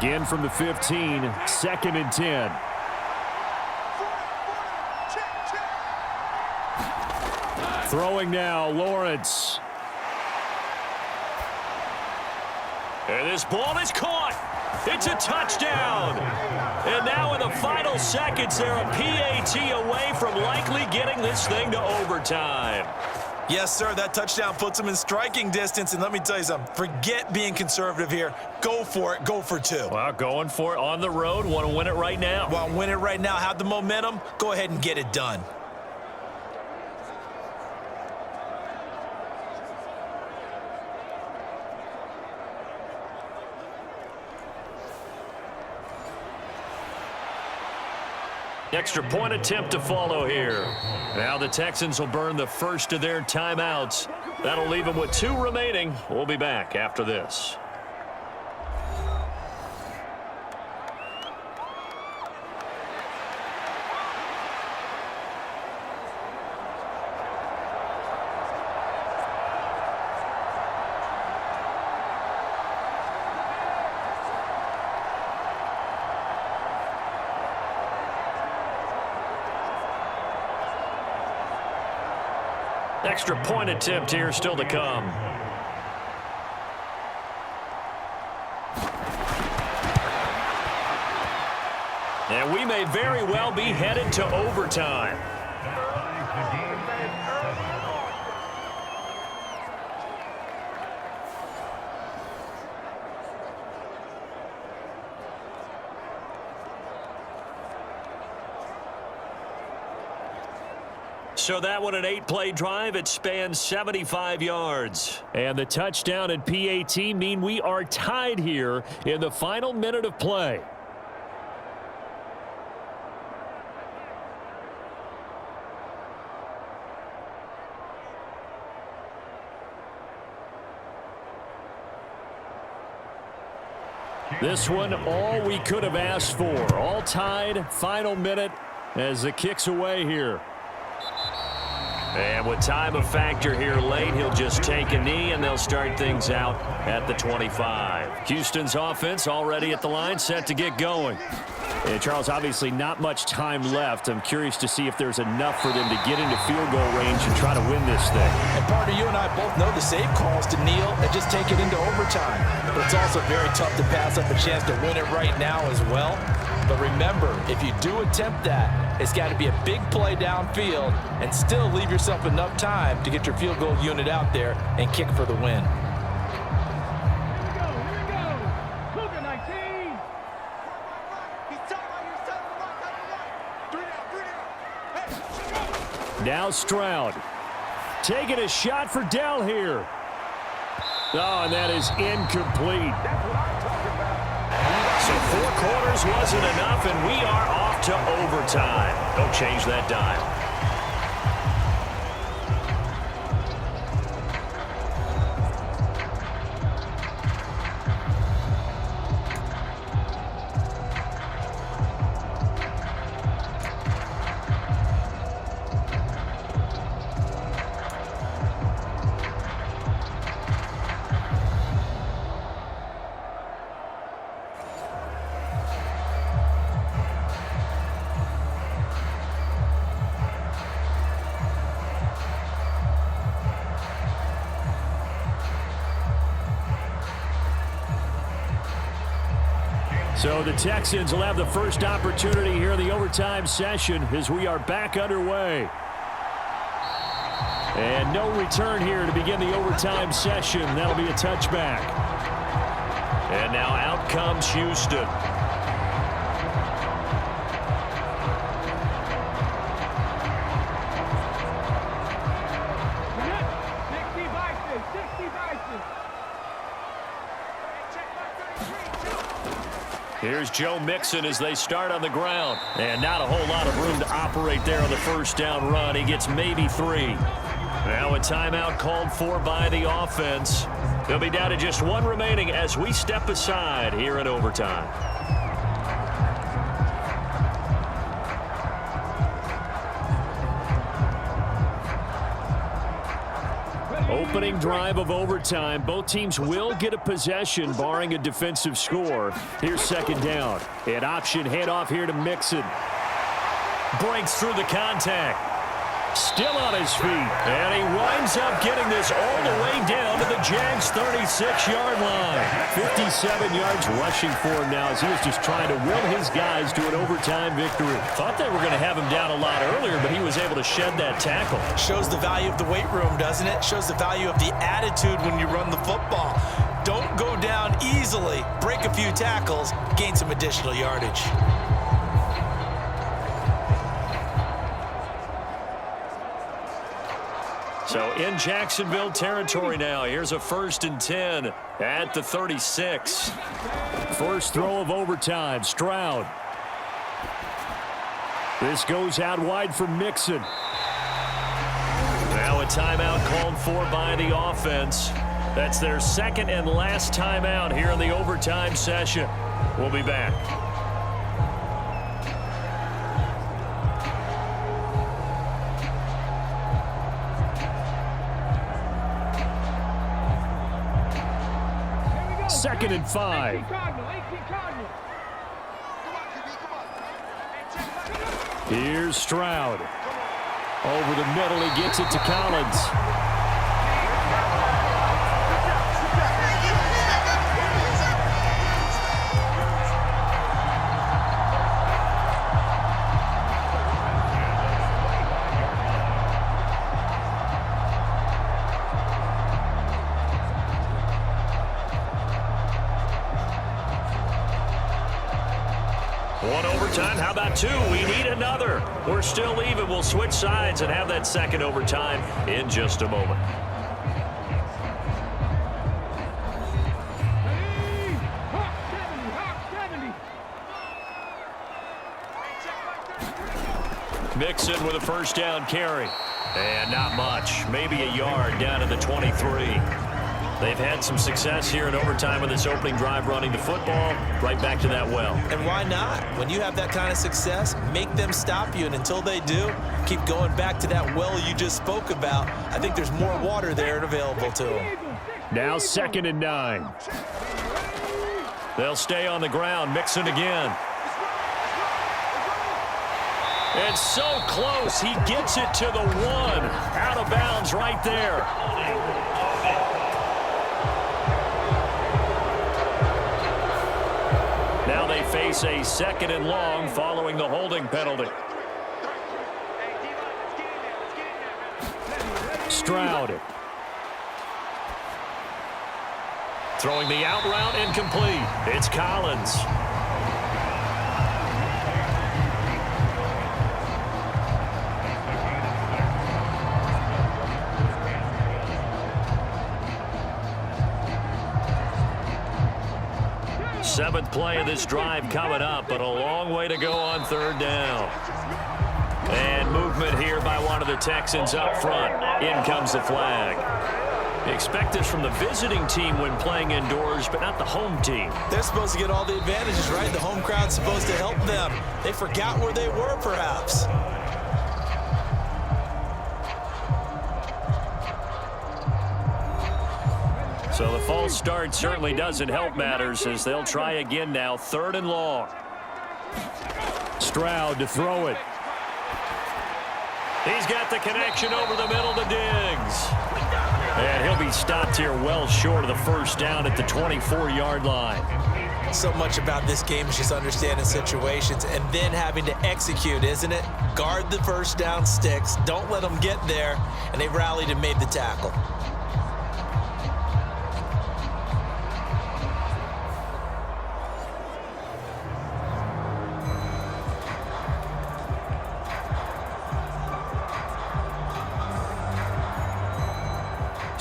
Again from the 15, 2nd and 10. Throwing now, Lawrence. And this ball is caught. It's a touchdown. And now in the final seconds, they're a PAT away from likely getting this thing to overtime. Yes, sir, that touchdown puts them in striking distance. And let me tell you something, forget being conservative here. Go for it, go for two. Well, going for it on the road. Want to win it right now. Want to win it right now, have the momentum, go ahead and get it done. Extra point attempt to follow here. Now the Texans will burn the first of their timeouts. That'll leave them with 2 remaining. We'll be back after this. Extra point attempt here still to come. And we may very well be headed to overtime. So that one, an 8-play drive. It spans 75 yards. And the touchdown and PAT mean we are tied here in the final minute of play. This one, all we could have asked for. All tied, final minute as the kick's away here. And with time a factor here late, he'll just take a knee, and they'll start things out at the 25. Houston's offense already at the line, set to get going. And Charles, obviously not much time left. I'm curious to see if there's enough for them to get into field goal range and try to win this thing. And Partido, you and I both know the save calls to kneel and just take it into overtime. But it's also very tough to pass up a chance to win it right now as well. But remember, if you do attempt that, it's got to be a big play downfield and still leave yourself enough time to get your field goal unit out there and kick for the win. Now Stroud taking a shot for Dell here. Oh, and that is incomplete. So 4 quarters wasn't enough, and we are off to overtime. Don't change that dime. So the Texans will have the first opportunity here in the overtime session as we are back underway. And no return here to begin the overtime session. That'll be a touchback. And now out comes Houston. Here's Joe Mixon as they start on the ground. And not a whole lot of room to operate there on the first down run. He gets maybe 3. Now a timeout called for by the offense. They'll be down to just 1 remaining as we step aside here in overtime. Opening drive of overtime. Both teams will get a possession, barring a defensive score. Here's second down. An option handoff here to Mixon. Breaks through the contact. Still on his feet. And he winds up getting this all the way down to the Jags' 36-yard line. 57 yards rushing for him now as he was just trying to will his guys to an overtime victory. Thought they were going to have him down a lot earlier, but he was able to shed that tackle. Shows the value of the weight room, doesn't it? Shows the value of the attitude when you run the football. Don't go down easily. Break a few tackles. Gain some additional yardage. So in Jacksonville territory now. Here's a 1st and 10 at the 36. First throw of overtime. Stroud. This goes out wide for Mixon. Now a timeout called for by the offense. That's their second and last timeout here in the overtime session. We'll be back. Second and 5. Here's Stroud. Over the middle, he gets it to Collins. One overtime. How about two? We need another. We're still even. We'll switch sides and have that second overtime in just a moment. Mixon with a first down carry. And not much. Maybe a yard down to the 23. They've had some success here in overtime with this opening drive running the football. Right back to that well. And why not? When you have that kind of success, make them stop you. And until they do, keep going back to that well you just spoke about. I think there's more water there and available to them. Now 2nd and 9. They'll stay on the ground. Mixon again. It's so close. He gets it to the 1. Out of bounds right there. Now they face a 2nd and long following the holding penalty. Stroud. Throwing the out route incomplete. It's Collins. Seventh play of this drive coming up, but a long way to go on 3rd down. And movement here by one of the Texans up front. In comes the flag. Expect this from the visiting team when playing indoors, but not the home team. They're supposed to get all the advantages, right? The home crowd's supposed to help them. They forgot where they were, perhaps. So the false start certainly doesn't help matters as they'll try again now. 3rd and long. Stroud to throw it. He's got the connection over the middle to Diggs. And he'll be stopped here well short of the first down at the 24-yard line. So much about this game is just understanding situations and then having to execute, isn't it? Guard the first down sticks. Don't let them get there. And they rallied and made the tackle.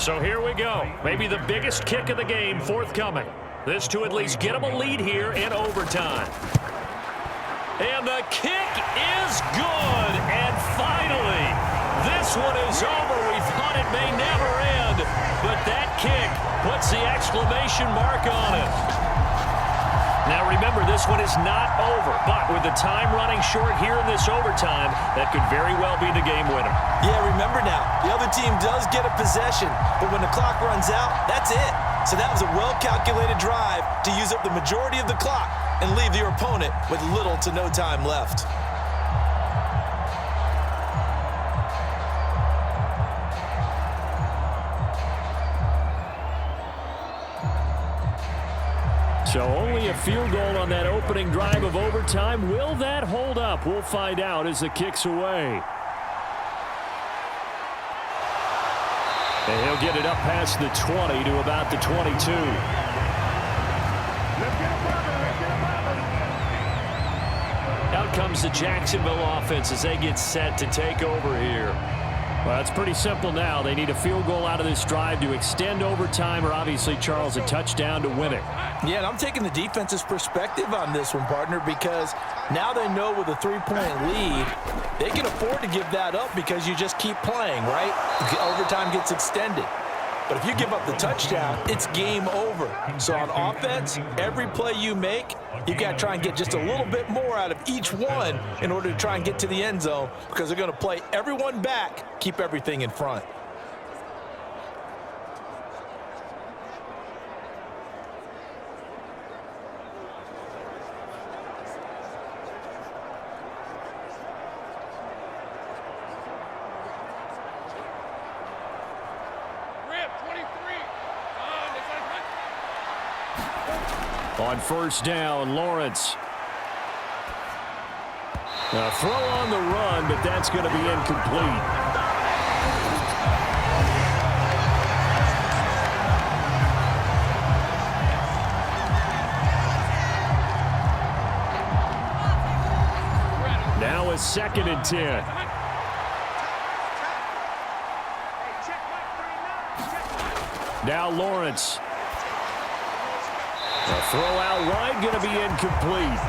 So here we go. Maybe the biggest kick of the game forthcoming. This to at least get them a lead here in overtime. And the kick is good. And finally, this one is over. We thought it may never end, but that kick puts the exclamation mark on it. Now remember, this one is not over, but with the time running short here in this overtime, that could very well be the game winner. Yeah, remember now, the other team does get a possession, but when the clock runs out, that's it. So that was a well-calculated drive to use up the majority of the clock and leave your opponent with little to no time left. So only a field goal on that opening drive of overtime. Will that hold up? We'll find out as the kick's away. And he'll get it up past the 20 to about the 22. Out comes the Jacksonville offense as they get set to take over here. Well, it's pretty simple now. They need a field goal out of this drive to extend overtime, or obviously, Charles, a touchdown to win it. Yeah, and I'm taking the defense's perspective on this one, partner, because now they know with a 3-point lead, they can afford to give that up because you just keep playing, right? Overtime gets extended. But if you give up the touchdown, it's game over. So on offense, every play you make, you've got to try and get just a little bit more out of each one in order to try and get to the end zone, because they're going to play everyone back, keep everything in front. On first down, Lawrence. A throw on the run, but that's going to be incomplete. Now a 2nd and 10. Now Lawrence. A throw out wide, going to be incomplete.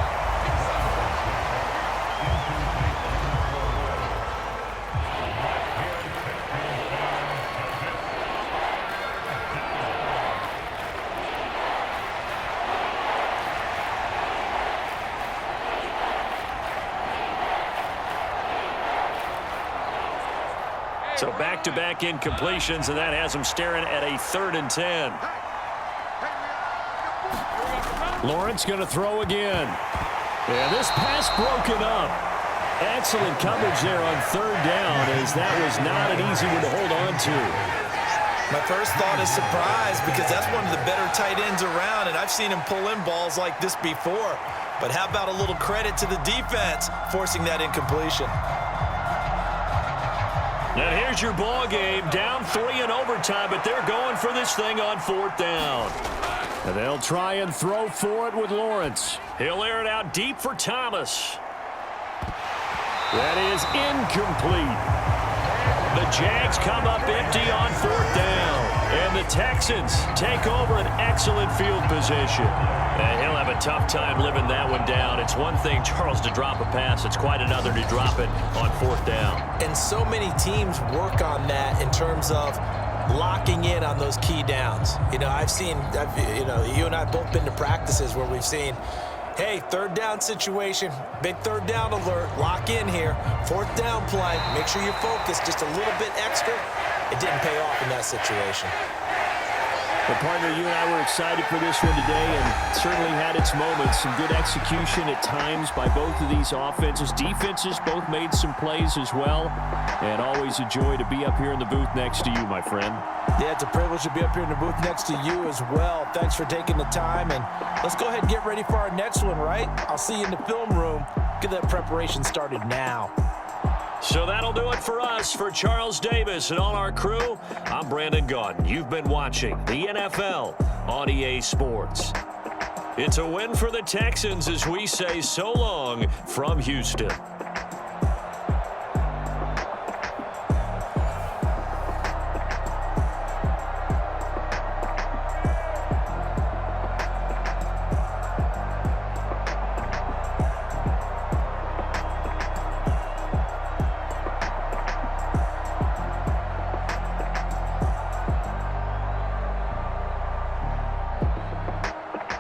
So back-to-back incompletions, and that has them staring at a 3rd and 10. Lawrence going to throw again. And this pass broken up. Excellent coverage there on 3rd down, as that was not an easy one to hold on to. My first thought is surprise, because that's one of the better tight ends around, and I've seen him pull in balls like this before. But how about a little credit to the defense forcing that incompletion? Now here's your ball game. Down 3 in overtime, but they're going for this thing on 4th down. And they'll try and throw for it with Lawrence. He'll air it out deep for Thomas. That is incomplete. The Jags come up empty on 4th down. And the Texans take over an excellent field position. And he'll have a tough time living that one down. It's one thing, Charles, to drop a pass. It's quite another to drop it on 4th down. And so many teams work on that in terms of locking in on those key downs. You know, you and I have both been to practices where we've seen, hey, 3rd down situation, big 3rd down alert, lock in here, 4th down play, make sure you're focused just a little bit extra. It didn't pay off in that situation. Well, partner, you and I were excited for this one today, and certainly had its moments. Some good execution at times by both of these offenses. Defenses both made some plays as well. And always a joy to be up here in the booth next to you, my friend. Yeah, it's a privilege to be up here in the booth next to you as well. Thanks for taking the time, and let's go ahead and get ready for our next one, right? I'll see you in the film room. Get that preparation started now. So that'll do it for us. For Charles Davis and all our crew, I'm Brandon Gaudin. You've been watching the NFL on EA Sports. It's a win for the Texans as we say so long from Houston.